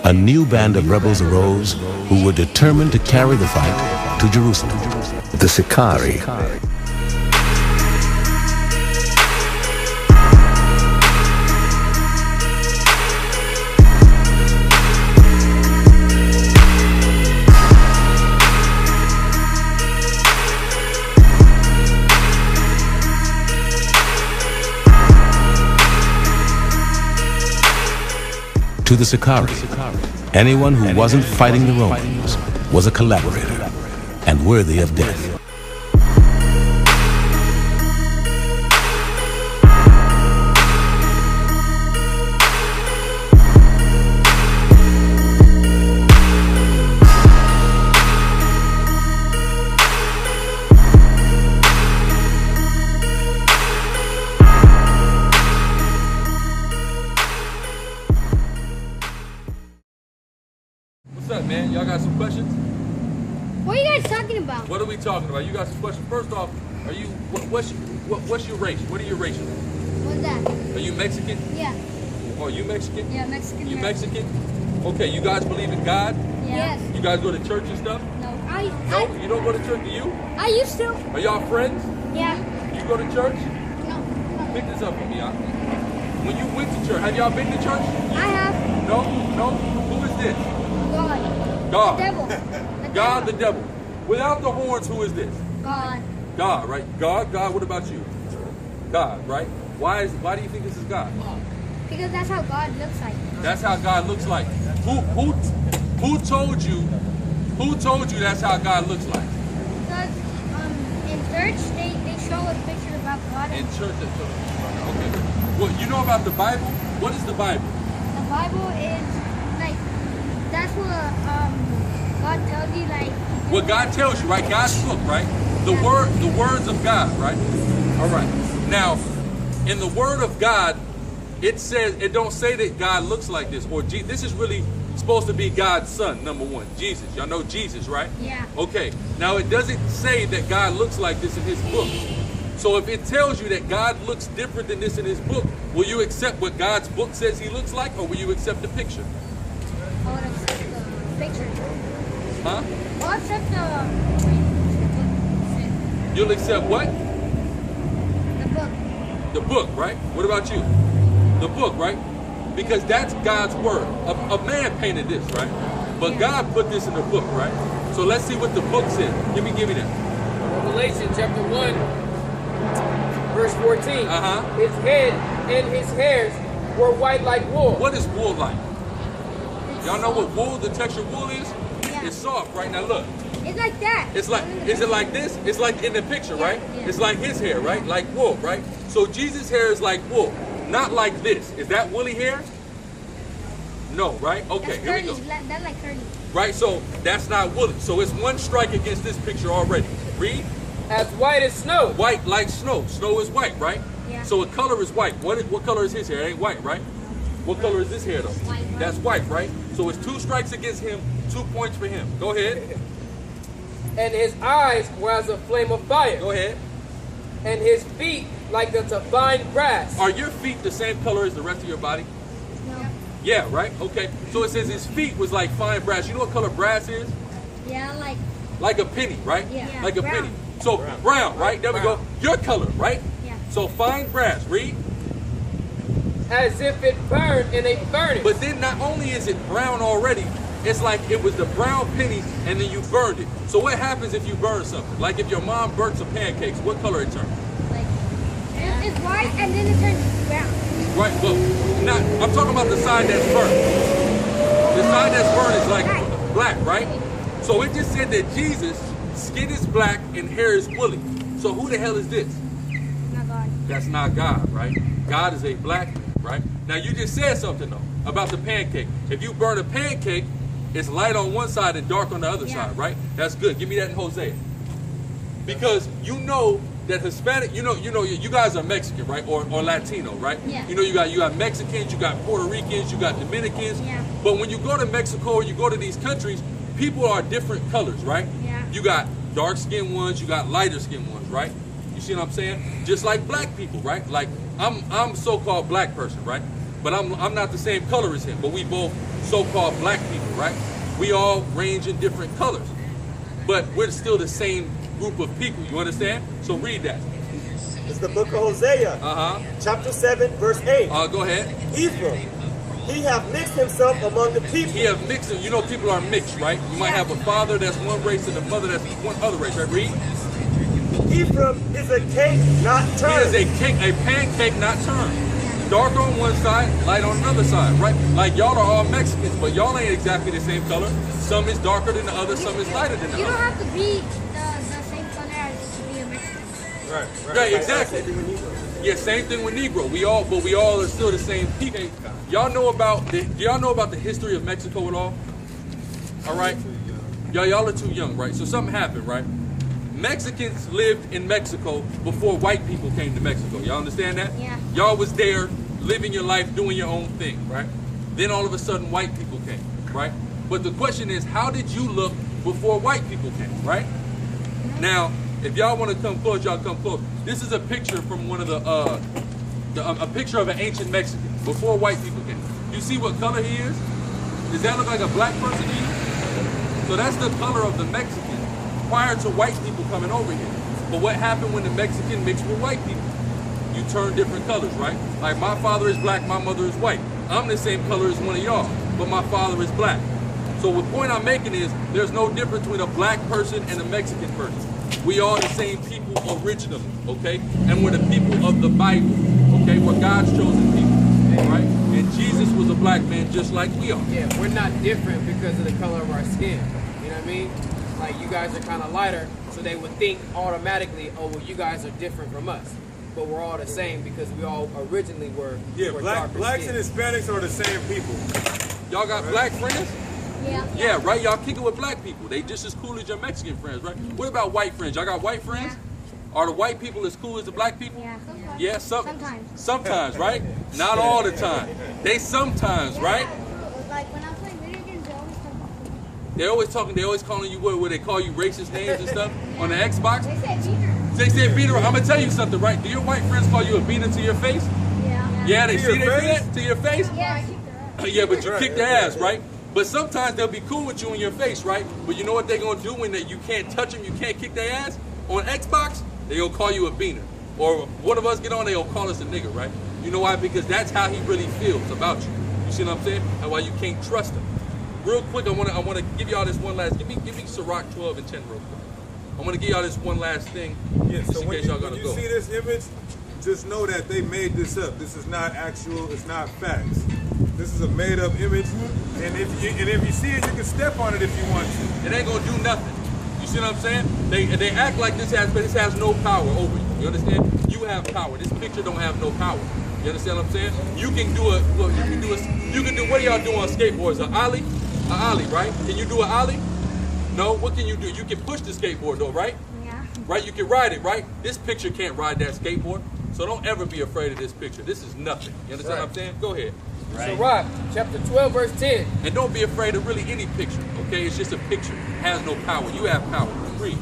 A new band of rebels arose who were determined to carry the fight to Jerusalem. The SICARII. To the SICARII, anyone who wasn't fighting the Romans was a collaborator and worthy of death. What's up, man? Y'all got some questions? What are you guys talking about? What are we talking about? You got some questions. First off, are you what's your race? What are your race? What's that? Are you Mexican? Yeah. Oh, you Mexican? Yeah, Mexican. You Mexican? Okay, you guys believe in God? Yes. You guys go to church and stuff? No. No, you don't go to church, do you? I used to. Are y'all friends? Yeah. You go to church? No. Pick this up for me, y'all. When you went to church, have y'all been to church? I have. No? No? Who is this? God. God. The devil. God the devil. Without the horns, who is this? God. God, right? God, what about you? God, right? Why do you think this is God? Because that's how God looks like. That's how God looks like. Who told you that's how God looks like? Because in church they show a picture about God. In church, okay. Well, you know about the Bible? What is the Bible? The Bible is like that's what God tells you, like. What God tells you, right? God's book, right? The words of God, right? All right. Now, in the Word of God, it says it don't say that God looks like this or this is really supposed to be God's son, number one, Jesus. Y'all know Jesus, right? Yeah. Okay. Now it doesn't say that God looks like this in His book. So if it tells you that God looks different than this in His book, will you accept what God's book says He looks like, or will you accept the picture? I would accept the picture. Huh? I'll accept You'll accept what? the book. The book, right? What about you? The book, right? Because that's God's word. A man painted this, right? But God put this in the book, right? So let's see what the book says. Give me that. Revelation chapter 1, verse 14. His head and his hairs were white like wool. What is wool like? Y'all know what wool, the texture of wool is? Yeah. It's soft, right? Now look. It's like that. It's like, is it like this? It's like in the picture, right? Yeah. It's like his hair, right? Like wool, right? So Jesus' hair is like wool, not like this. Is that woolly hair? No, right? Okay, That's here we go. That's like 30. Right, so that's not woolly. So it's one strike against this picture already. Read. As white as snow. White like snow. Snow is white, right? Yeah. So a color is white. What color is his hair? It ain't white, right? What color is this hair though? White. That's white, right? So it's 2 strikes against him, 2 points for him. Go ahead. And his eyes were as a flame of fire. Go ahead. And his feet like unto fine brass. Are your feet the same color as the rest of your body? No. Yeah, right? Okay. So it says his feet was like fine brass. You know what color brass is? Yeah, like. Like a penny, right? Yeah. Like a Brown. penny. So brown, right? There we go. Your color, right? Yeah. So fine brass. Read. As if it burned in a furnace. But then not only is it brown already, it's like it was the brown penny and then you burned it. So what happens if you burn something? Like if your mom burnt some pancakes, what color it turns? Like. It's white and then it turns brown. Right, but I'm talking about the side that's burnt. The side that's burnt is like black, right? So it just said that Jesus' skin is black and hair is woolly. So who the hell is this? Not God. That's not God, right? God is a black man, right? Now you just said something though about the pancake. If you burn a pancake, it's light on one side and dark on the other side, right? That's good. Give me that in Hosea. Because you know that Hispanic, you know, you guys are Mexican, right? Or Latino, right? Yeah. You know, you got Mexicans, you got Puerto Ricans, you got Dominicans. Yeah. But when you go to Mexico or you go to these countries, people are different colors, right? Yeah. You got dark-skinned ones, you got lighter-skinned ones, right? You see what I'm saying? Just like black people, right? Like I'm so-called black person, right? But I'm not the same color as him, but we both so-called black people, right? We all range in different colors, but we're still the same group of people. You understand? So read that. It's the book of Hosea, chapter 7, verse 8. Go ahead. Ephraim, he hath mixed himself among the people. He have mixed it. You know, people are mixed, right? You might have a father that's one race and a mother that's one other race, right? Read. Ephraim is a cake not He turned. is a pancake not turned. Dark on one side, light on another side, right? Like y'all are all Mexicans, but y'all ain't exactly the same color. Some is darker than the other, some is lighter than the You other. don't have to be the same color as to be a Mexican. Right, exactly. Yeah, same thing with Negro. We all are still the same people. Y'all know about do y'all know about the history of Mexico at all? All right, y'all are too young, right? So something happened, right? Mexicans lived in Mexico before white people came to Mexico. Y'all understand that? Yeah. Y'all was there living your life, doing your own thing, right? Then all of a sudden white people came, right? But the question is, how did you look before white people came, right? Now, if y'all want to come close, y'all come close. This is a picture from one of a picture of an ancient Mexican before white people came. You see what color he is? Does that look like a black person to you? So that's the color of the Mexican prior to white people coming over here. But what happened when the Mexican mixed with white people? You turn different colors, right? Like my father is black, my mother is white. I'm the same color as one of y'all, but my father is black. So the point I'm making is there's no difference between a black person and a Mexican person. We are the same people originally, okay? And we're the people of the Bible, okay? We're God's chosen people, right? And Jesus was a black man just like we are. Yeah, we're not different because of the color of our skin. You know what I mean? Like you guys are kind of lighter, so they would think automatically, oh, well, you guys are different from us. But we're all the same because we all originally were. Yeah, were blacks and Hispanics are the same people. Y'all got black friends? Yeah. Yeah, right? Y'all kick it with black people. They just as cool as your Mexican friends, right? What about white friends? Y'all got white friends? Are the white people as cool as the black people? Yeah. Sometimes. Yeah, Sometimes. Sometimes, right? Not all the time. They sometimes, right? Like when I'm playing video games, They always calling you what they call you racist names and stuff on the Xbox. they say beater. They say beater. I'm gonna tell you something, right? Do your white friends call you a beater to your face? Yeah. Yeah, they To see your they do face? that to your face? Yeah. Yeah, but you Right, kick their right, ass, right? But sometimes they'll be cool with you in your face, right? But you know what they're gonna do when you can't touch them, you can't kick their ass? On Xbox, they gonna call you a beaner. Or one of us get on, they gonna call us a nigga, right? You know why? Because that's how he really feels about you. You see what I'm saying? And why you can't trust him. Real quick, I wanna give y'all this one last. Give me Sirach 12 and 10 real quick. I wanna give y'all this one last thing. Yeah, so just in when case y'all gotta you go. see this image, just know that they made this up. This is not actual, it's not facts. This is a made up image. And if you see it, you can step on it if you want to. It ain't gonna do nothing. You see what I'm saying? They act like this has no power over you. You understand? You have power. This picture don't have no power. You understand what I'm saying? You can do what y'all do on skateboards? An ollie, right? Can you do an ollie? No. What can you do? You can push the skateboard though, right? Yeah. Right? You can ride it, right? This picture can't ride that skateboard. So don't ever be afraid of this picture. This is nothing. You understand what I'm saying? Go ahead. Sirach, chapter 12, verse 10. And don't be afraid of really any picture, okay? It's just a picture. It has no power. You have power. Read.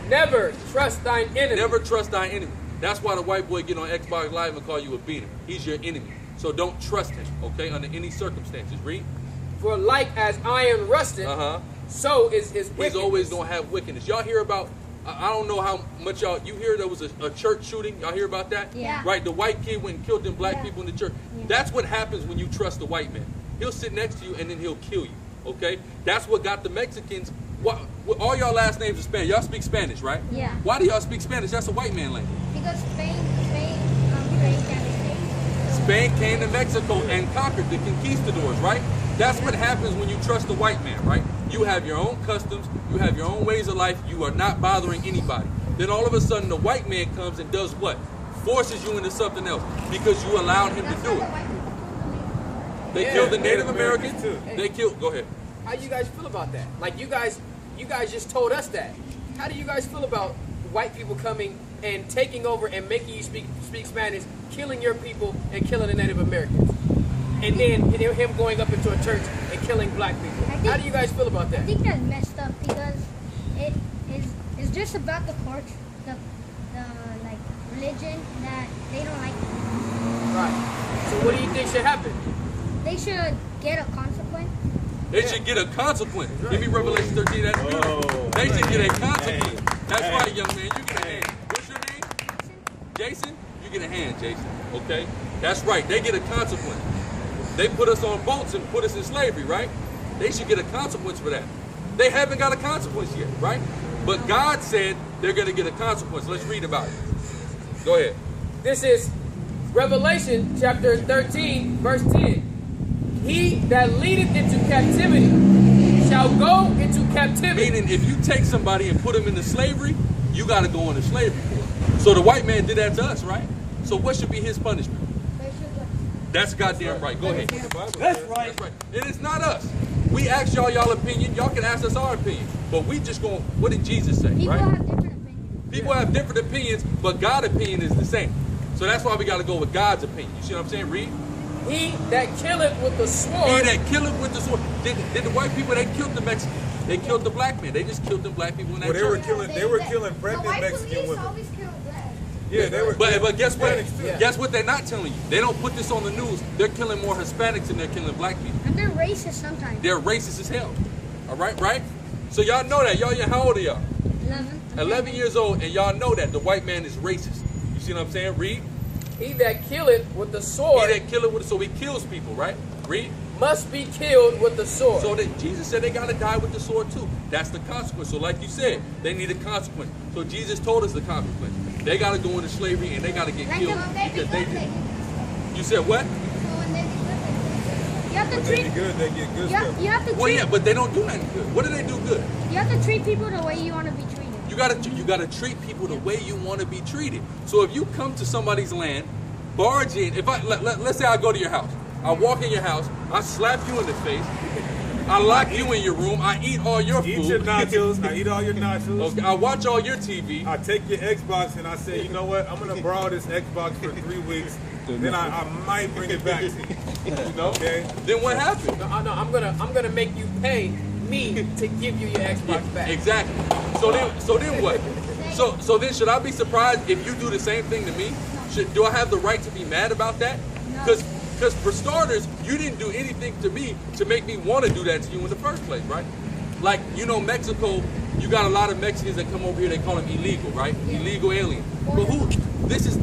Never trust thine enemy. Never trust thy enemy. That's why the white boy get on Xbox Live and call you a beater. He's your enemy. So don't trust him, okay? Under any circumstances. Read. For like as iron rusted, so is his wickedness. He's always gonna have wickedness. Y'all hear about? I don't know how much you hear. There was a church shooting. Y'all hear about that? Yeah. Right. The white kid went and killed them black people in the church. Yeah. That's what happens when you trust the white man. He'll sit next to you and then he'll kill you. Okay. That's what got the Mexicans. All y'all last names are Spanish. Y'all speak Spanish, right? Yeah. Why do y'all speak Spanish? That's a white man language. Because Spain Spain came to Mexico and conquered the conquistadors, right? That's what happens when you trust the white man, right? You have your own customs, you have your own ways of life, you are not bothering anybody. Then all of a sudden the white man comes and does what? Forces you into something else because you allowed him to do it. They killed the Native Americans too. They killed, go ahead. How do you guys feel about that? Like you guys just told us that. How do you guys feel about white people coming and taking over and making you speak Spanish, killing your people and killing the Native Americans? And then him going up into a church and killing black people. I think- How do you guys feel about I that? think that's messed up because it's just about the court, the like religion that they don't like. Right. So what do you think should happen? They should get a consequence. They should get a consequence. Give me Revelation 13. That's beautiful. They should get a consequence. That's right, young man. You get a hand. What's your name? Jason? You get a hand, Jason. Okay? That's right. They get a consequence. They put us on boats and put us in slavery, right? They should get a consequence for that. They haven't got a consequence yet, right? But God said they're going to get a consequence. Let's read about it. Go ahead. This is Revelation chapter 13, verse 10. He that leadeth into captivity shall go into captivity. Meaning, if you take somebody and put them into slavery, you got to go into slavery for it. So the white man did that to us, right? So what should be his punishment? They should go. That's goddamn right. Go ahead. That's right. That's right. And it's not us. We ask y'all opinion. Y'all can ask us our opinion. But we just going, what did Jesus say, People right? have different opinions. People have different opinions, but God's opinion is the same. So that's why we got to go with God's opinion. You see what I'm saying? Read. He that killeth with the sword. He that killeth with the sword. Did the white people, they killed the Mexicans. They killed the black men. They just killed the black people in that Well, they were church. killing. They were killing pregnant Mexican women. always kill black. Yeah, they were. But guess what? Hispanics too. Yeah. Guess what they're not telling you? They don't put this on the news. They're killing more Hispanics than they're killing black people. And they're racist sometimes. They're racist as hell. All right, right? So y'all know that. Y'all, how old are y'all? 11 years old, and y'all know that the white man is racist. You see what I'm saying? Read. He that killeth with the sword He that killeth with, so he kills people, right? Read. must be killed with the sword. So that Jesus said they got to die with the sword too. That's the consequence. So like you said, they need a consequence. So Jesus told us the consequence. They got to go into slavery and they got to get killed because they did. You said what? You have to But they treat. be good. They get good stuff. You have to Well, treat. yeah, but they don't do nothing good. What do they do good? You have to treat people the way you want to be treated. You gotta treat people the way you want to be treated. So if you come to somebody's land, barge in. If let's say I go to your house, I walk in your house, I slap you in the face, I lock you in your room, I eat all your Eat food. your nachos. I eat all your nachos. Okay, I watch all your TV. I take your Xbox and I say, you know what? I'm gonna borrow this Xbox for 3 weeks. Then I might bring it back to you. You know? Okay. Then what happened? No, I'm gonna make you pay me to give you your Xbox back. Exactly. So then what? So then should I be surprised if you do the same thing to me? Do I have the right to be mad about that? Because for starters, you didn't do anything to me to make me want to do that to you in the first place, right? Like, you know, Mexico, you got a lot of Mexicans that come over here, they call them illegal, right? Illegal aliens. But who? This is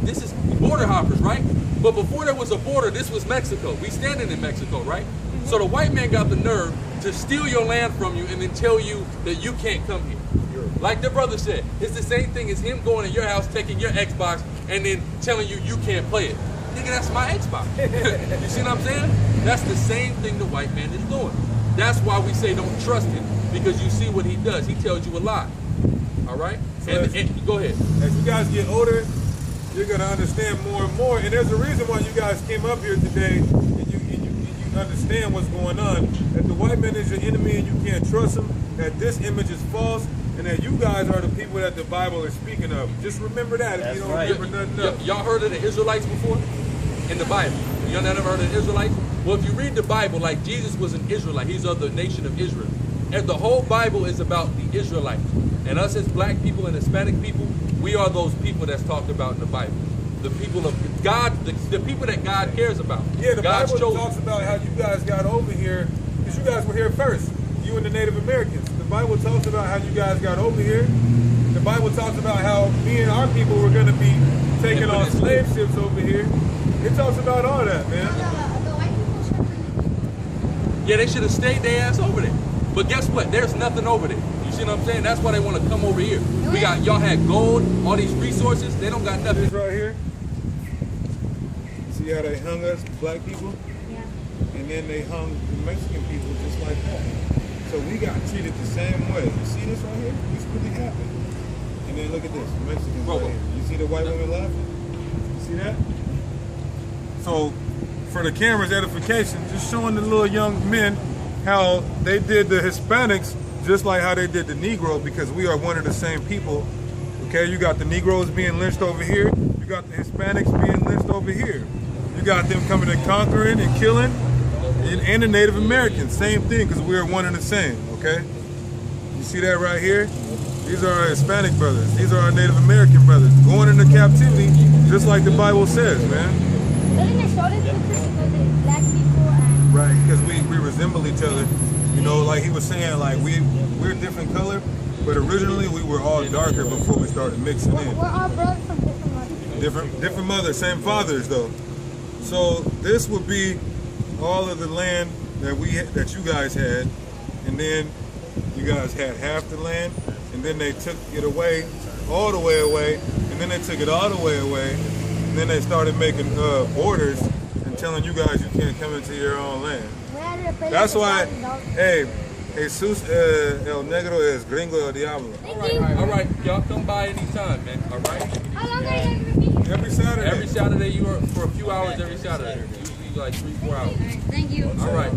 border hoppers, right? But before there was a border, this was Mexico. We standing in Mexico, right? So the white man got the nerve to steal your land from you and then tell you that you can't come here. Like the brother said, it's the same thing as him going to your house, taking your Xbox, and then telling you you can't play it. Nigga, that's my Xbox. You see what I'm saying? That's the same thing the white man is doing. That's why we say don't trust him, because you see what he does. He tells you a lie. All right? So And go ahead. As you guys get older, you're gonna understand more and more. And there's a reason why you guys came up here today, and you understand what's going on. That the white man is your enemy, and you can't trust him. That this image is false, and that you guys are the people that the Bible is speaking of. Just remember that. If you don't remember nothing else. Y'all heard of the Israelites before? In the Bible. Y'all never heard of the Israelites? Well, if you read the Bible, like Jesus was an Israelite. He's of the nation of Israel. And the whole Bible is about the Israelites. And us as black people and Hispanic people, we are those people that's talked about in the Bible. The people of God, the people that God cares about. Yeah, the God's Bible chosen. talks about how you guys got over here, because you guys were here first, you and the Native Americans. The Bible talks about how you guys got over here. The Bible talks about how me and our people were going to be taking on slave ships over here. It talks about all that, man. The white people should. Yeah, they should have stayed their ass over there. But guess what? There's nothing over there. You see what I'm saying? That's why they want to come over here. Y'all had gold, all these resources. They don't got nothing. This right here. See how they hung us, black people? Yeah. And then they hung the Mexican people just like that. So we got treated the same way. You see this right here? This really happened. And then look at this, Mexicans right here. You see the white women laughing? You see that? So, for the camera's edification, just showing the little young men how they did the Hispanics just like how they did the Negro, because we are one of the same people. Okay, you got the Negroes being lynched over here. You got the Hispanics being lynched over here. You got them coming and conquering and killing. And the Native Americans, same thing, because we are one and the same, okay? You see that right here? These are our Hispanic brothers. These are our Native American brothers going into captivity, just like the Bible says, man. Doesn't it show this picture because it's black people and... Right, because we resemble each other. You know, like he was saying, like we're different color, but originally we were all darker before we started mixing in. We're all brothers from different mothers. Different mothers, same fathers though. So this would be all of the land that you guys had, and then you guys had half the land, and then they took it away, all the way away, and then they took it all the way away, and then they started making borders and telling you guys you can't come into your own land. That's why, hey, Jesus el negro es gringo el diablo. All right, y'all come by anytime, man. All right. How long are you going to be? Every Saturday. Every Saturday, you are for a few hours. Every Saturday, usually like 3-4 hours. Thank you. All right.